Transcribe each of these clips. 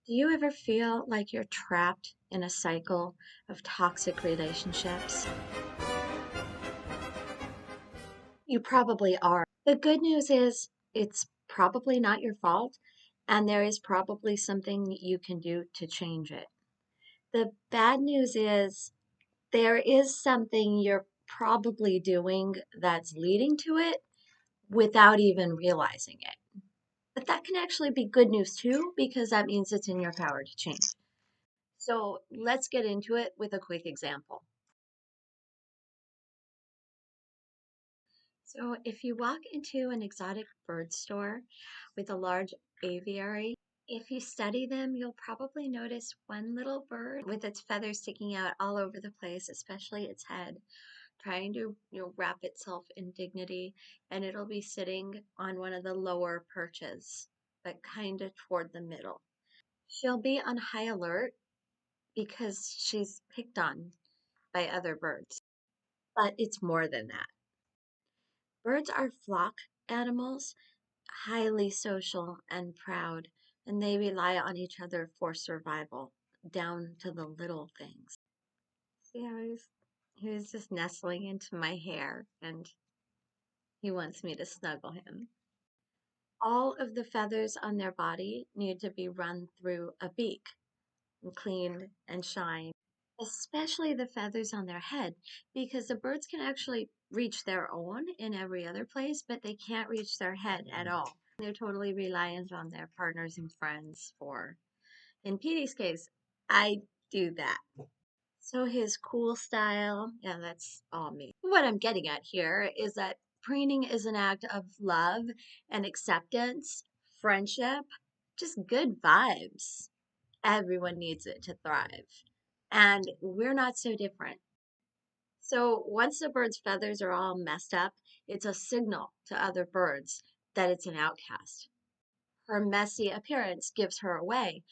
Do you ever feel like you're trapped in a cycle of toxic relationships? You probably are. The good news is it's probably not your fault, and there is probably something you can do to change it. The bad news is there is something you're probably doing that's leading to it without even realizing it. But that can actually be good news too, because that means it's in your power to change. So let's get into it with a quick example. So if you walk into an exotic bird store with a large aviary, if you study them, you'll probably notice one little bird with its feathers sticking out all over the place, especially its head, trying to, wrap itself in dignity, and it'll be sitting on one of the lower perches, but kind of toward the middle. She'll be on high alert because she's picked on by other birds. But it's more than that. Birds are flock animals, highly social and proud, and they rely on each other for survival, down to the little things. See how he was just nestling into my hair, and he wants me to snuggle him. All of the feathers on their body need to be run through a beak and cleaned and shined, especially the feathers on their head, because the birds can actually reach their own in every other place, but they can't reach their head at all. They're totally reliant on their partners and friends for. In Petey's case, I do that. So his cool style, yeah, that's all me. What I'm getting at here is that preening is an act of love and acceptance, friendship, just good vibes. Everyone needs it to thrive. And we're not so different. So once the bird's feathers are all messed up, it's a signal to other birds that it's an outcast. Her messy appearance gives her away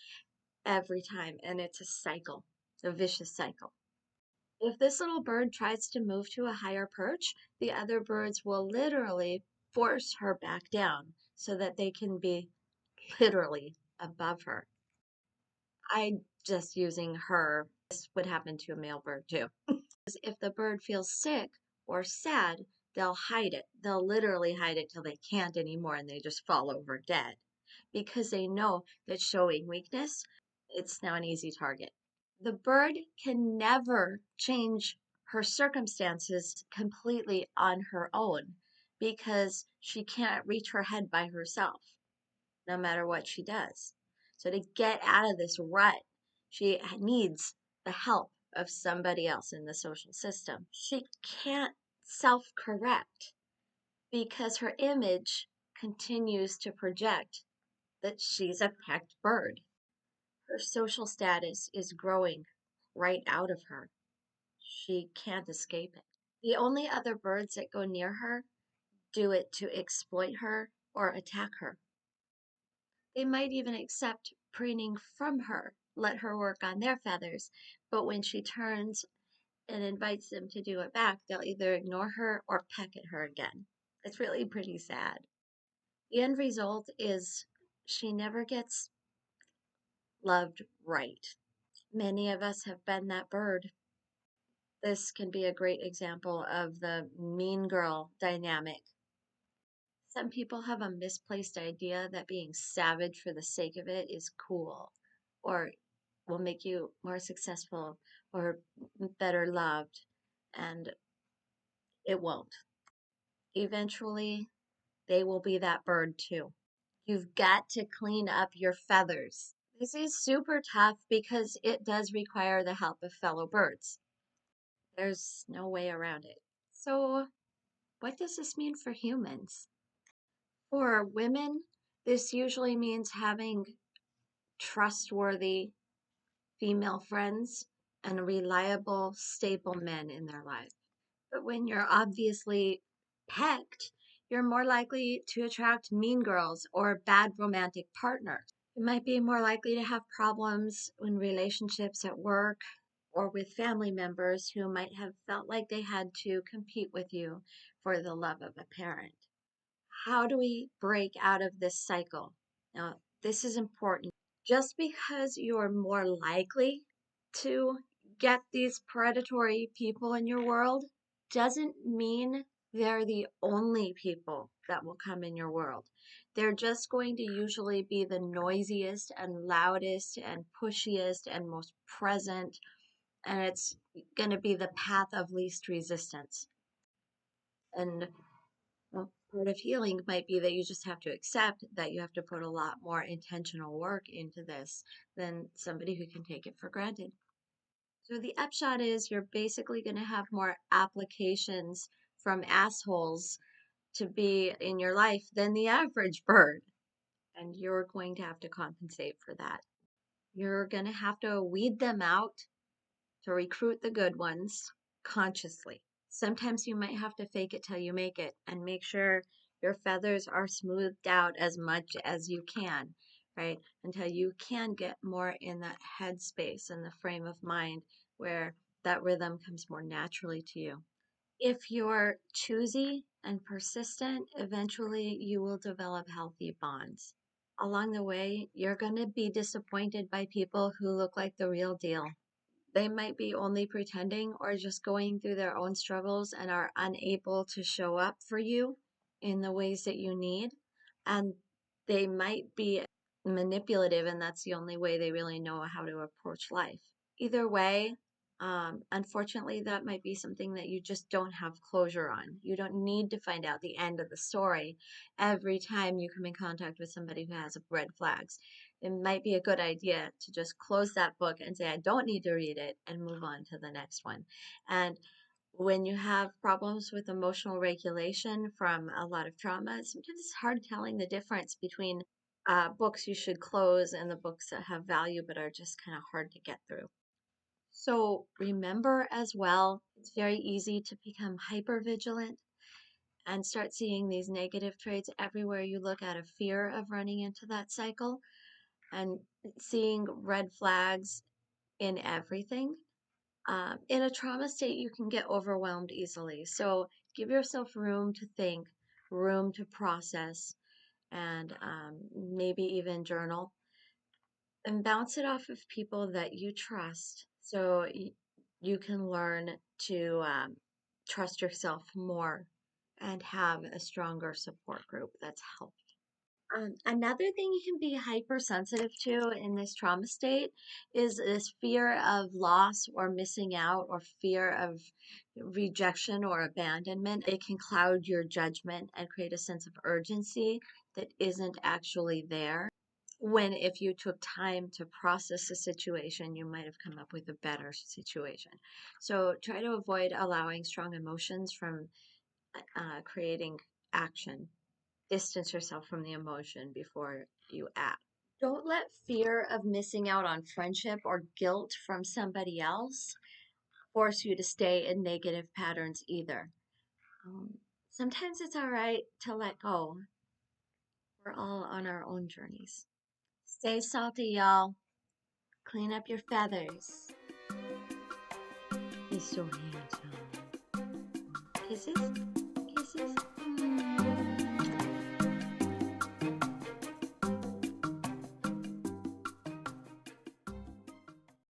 every time, and it's a cycle, a vicious cycle. If this little bird tries to move to a higher perch, the other birds will literally force her back down so that they can be literally above her. I just using her, this would happen to a male bird too. If the bird feels sick or sad, they'll hide it. They'll literally hide it till they can't anymore and they just fall over dead because they know that showing weakness, it's now an easy target. The bird can never change her circumstances completely on her own because she can't reach her head by herself, no matter what she does. So to get out of this rut, she needs the help of somebody else in the social system. She can't self correct because her image continues to project that she's a pecked bird. Her social status is growing right out of her. She can't escape it. The only other birds that go near her do it to exploit her or attack her. They might even accept preening from her, let her work on their feathers, but when she turns and invites them to do it back, they'll either ignore her or peck at her again. It's really pretty sad. The end result is she never gets loved right. Many of us have been that bird. This can be a great example of the mean girl dynamic. Some people have a misplaced idea that being savage for the sake of it is cool or will make you more successful or better loved, and it won't. Eventually, they will be that bird too. You've got to clean up your feathers. This is super tough because it does require the help of fellow birds. There's no way around it. So, what does this mean for humans? For women, this usually means having trustworthy female friends and reliable, stable men in their life. But when you're obviously pecked, you're more likely to attract mean girls or bad romantic partners. You might be more likely to have problems in relationships at work or with family members who might have felt like they had to compete with you for the love of a parent. How do we break out of this cycle? Now, this is important. Just because you're more likely to get these predatory people in your world doesn't mean they're the only people that will come in your world. They're just going to usually be the noisiest and loudest and pushiest and most present, and it's going to be the path of least resistance. And well, part of healing might be that you just have to accept that you have to put a lot more intentional work into this than somebody who can take it for granted. So the upshot is you're basically going to have more applications from assholes to be in your life than the average bird. And you're going to have to compensate for that. You're going to have to weed them out to recruit the good ones consciously. Sometimes you might have to fake it till you make it and make sure your feathers are smoothed out as much as you can, right? Until you can get more in that headspace and the frame of mind where that rhythm comes more naturally to you. If you're choosy and persistent, eventually you will develop healthy bonds. Along the way, you're going to be disappointed by people who look like the real deal. They might be only pretending or just going through their own struggles and are unable to show up for you in the ways that you need. And they might be manipulative, and that's the only way they really know how to approach life. Either way, unfortunately, that might be something that you just don't have closure on. You don't need to find out the end of the story every time you come in contact with somebody who has red flags. It might be a good idea to just close that book and say, I don't need to read it, and move on to the next one. And when you have problems with emotional regulation from a lot of trauma, sometimes it's hard telling the difference between books you should close and the books that have value but are just kind of hard to get through. So remember as well, it's very easy to become hyper vigilant and start seeing these negative traits everywhere you look out of fear of running into that cycle and seeing red flags in everything. In a trauma state, you can get overwhelmed easily. So give yourself room to think, room to process, and maybe even journal and bounce it off of people that you trust so you can learn to trust yourself more and have a stronger support group that's helpful. Another thing you can be hypersensitive to in this trauma state is this fear of loss or missing out or fear of rejection or abandonment. It can cloud your judgment and create a sense of urgency that isn't actually there. When if you took time to process the situation, you might have come up with a better situation. So try to avoid allowing strong emotions from creating action. Distance yourself from the emotion before you act. Don't let fear of missing out on friendship or guilt from somebody else force you to stay in negative patterns either. Sometimes it's all right to let go. We're all on our own journeys. Stay salty, y'all. Clean up your feathers. He's so handsome. Kisses? Kisses?